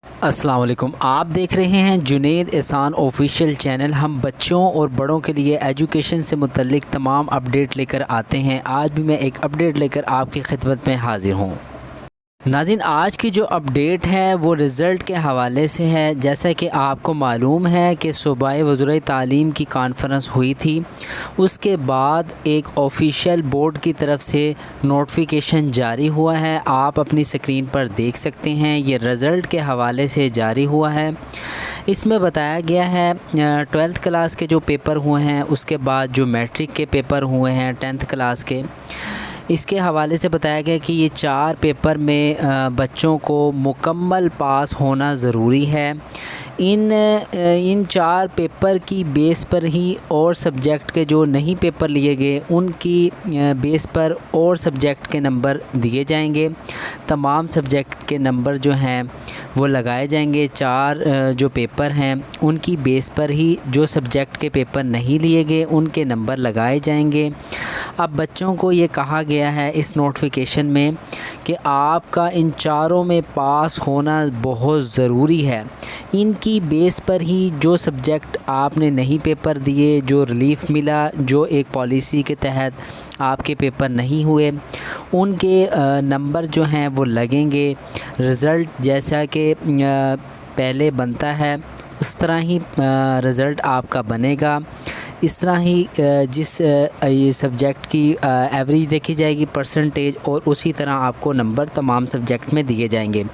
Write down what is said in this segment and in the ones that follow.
अस्सलाम वालेकुम। आप देख रहे हैं जुनेद एहसान ऑफिशियल चैनल। हम बच्चों और बड़ों के लिए एजुकेशन से मुतल्लिक तमाम अपडेट लेकर आते हैं। आज भी मैं एक अपडेट लेकर आपकी खिदमत में हाज़िर हूँ। नाज़रीन, आज की जो अपडेट है वो रिज़ल्ट के हवाले से है। जैसा कि आपको मालूम है कि सूबाई वज़ीर तालीम की कॉन्फ्रेंस हुई थी, उसके बाद एक ऑफिशियल बोर्ड की तरफ से नोटिफिकेशन जारी हुआ है। आप अपनी स्क्रीन पर देख सकते हैं, ये रिज़ल्ट के हवाले से जारी हुआ है। इसमें बताया गया है 12th क्लास के जो पेपर हुए हैं, उसके बाद जो मैट्रिक के पेपर हुए हैं 10th क्लास के, इसके हवाले से बताया गया कि ये 4 पेपर में बच्चों को मुकम्मल पास होना ज़रूरी है। इन 4 पेपर की बेस पर ही और सब्जेक्ट के जो नहीं पेपर लिए गए उनकी बेस पर और सब्जेक्ट के नंबर दिए जाएंगे। तमाम सब्जेक्ट के नंबर जो हैं वो लगाए जाएंगे। 4 जो पेपर हैं उनकी बेस पर ही जो सब्जेक्ट के पेपर नहीं लिए गए उनके नंबर लगाए जाएंगे। अब बच्चों को ये कहा गया है इस नोटिफिकेशन में कि आपका इन चारों में पास होना बहुत ज़रूरी है। इनकी बेस पर ही जो सब्जेक्ट आपने नहीं पेपर दिए, जो रिलीफ़ मिला, जो एक पॉलिसी के तहत आपके पेपर नहीं हुए, उनके नंबर जो हैं वो लगेंगे। रिज़ल्ट जैसा कि पहले बनता है उस तरह ही रिज़ल्ट आपका बनेगा। इस तरह ही जिस ये सब्जेक्ट की एवरेज देखी जाएगी, परसेंटेज, और उसी तरह आपको नंबर तमाम सब्जेक्ट में दिए जाएंगे।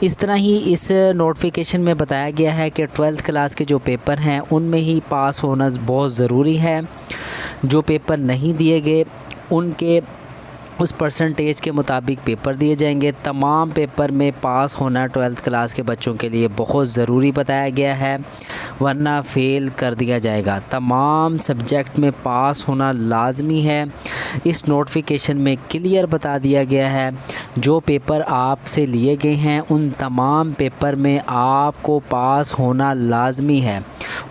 इस तरह ही इस नोटिफिकेशन में बताया गया है कि 12th क्लास के जो पेपर हैं उनमें ही पास होना बहुत ज़रूरी है। जो पेपर नहीं दिए गए उनके उस परसेंटेज के मुताबिक पेपर दिए जाएंगे। तमाम पेपर में पास होना 12th क्लास के बच्चों के लिए बहुत ज़रूरी बताया गया है, वरना फ़ेल कर दिया जाएगा। तमाम सब्जेक्ट में पास होना लाजमी है। इस नोटिफिकेशन में क्लियर बता दिया गया है जो पेपर आपसे लिए गए हैं उन तमाम पेपर में आपको पास होना लाजमी है।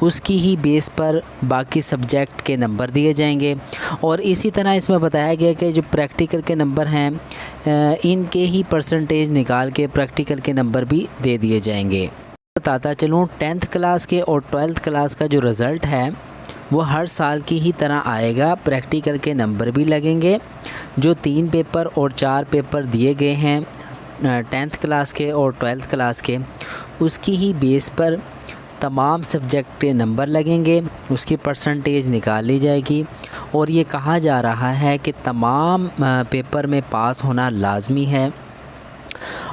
उसकी ही बेस पर बाकी सब्जेक्ट के नंबर दिए जाएंगे। और इसी तरह इसमें बताया गया कि जो प्रैक्टिकल के नंबर हैं इनके ही परसेंटेज निकाल के प्रैक्टिकल के नंबर भी दे दिए जाएंगे। बताता चलूँ, 10th क्लास के और 12th क्लास का जो रिज़ल्ट है वो हर साल की ही तरह आएगा। प्रैक्टिकल के नंबर भी लगेंगे। जो 3 पेपर और 4 पेपर दिए गए हैं 10th क्लास के और 12th क्लास के, उसकी ही बेस पर तमाम सब्जेक्ट के नंबर लगेंगे, उसकी परसेंटेज निकाल ली जाएगी। और ये कहा जा रहा है कि तमाम पेपर में पास होना लाजमी है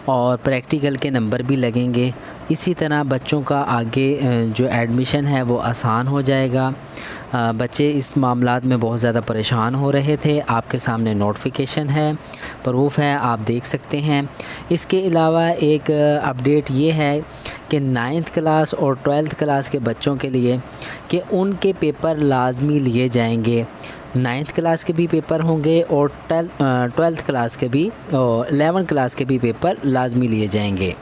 और प्रैक्टिकल के नंबर भी लगेंगे। इसी तरह बच्चों का आगे जो एडमिशन है वो आसान हो जाएगा। बच्चे इस मामलात में बहुत ज़्यादा परेशान हो रहे थे। आपके सामने नोटिफिकेशन है, प्रूफ है, आप देख सकते हैं। इसके अलावा एक अपडेट ये है कि 9th क्लास और 12th क्लास के बच्चों के लिए कि उनके पेपर लाजमी लिए जाएंगे। 9th क्लास के भी पेपर होंगे और 12th क्लास के भी और 11th क्लास के भी पेपर लाजमी लिए जाएंगे।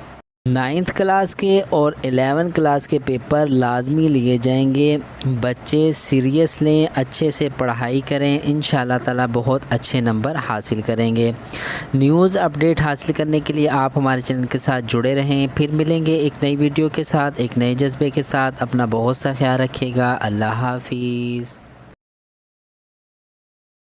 9th क्लास के और 11th क्लास के पेपर लाजमी लिए जाएंगे। बच्चे सीरियस लें, अच्छे से पढ़ाई करें, इंशाल्लाह ताला बहुत अच्छे नंबर हासिल करेंगे। न्यूज़ अपडेट हासिल करने के लिए आप हमारे चैनल के साथ जुड़े रहें। फिर मिलेंगे एक नई वीडियो के साथ, एक नए जज्बे के साथ। अपना बहुत सा ख्याल रखिएगा। अल्लाह हाफिज़।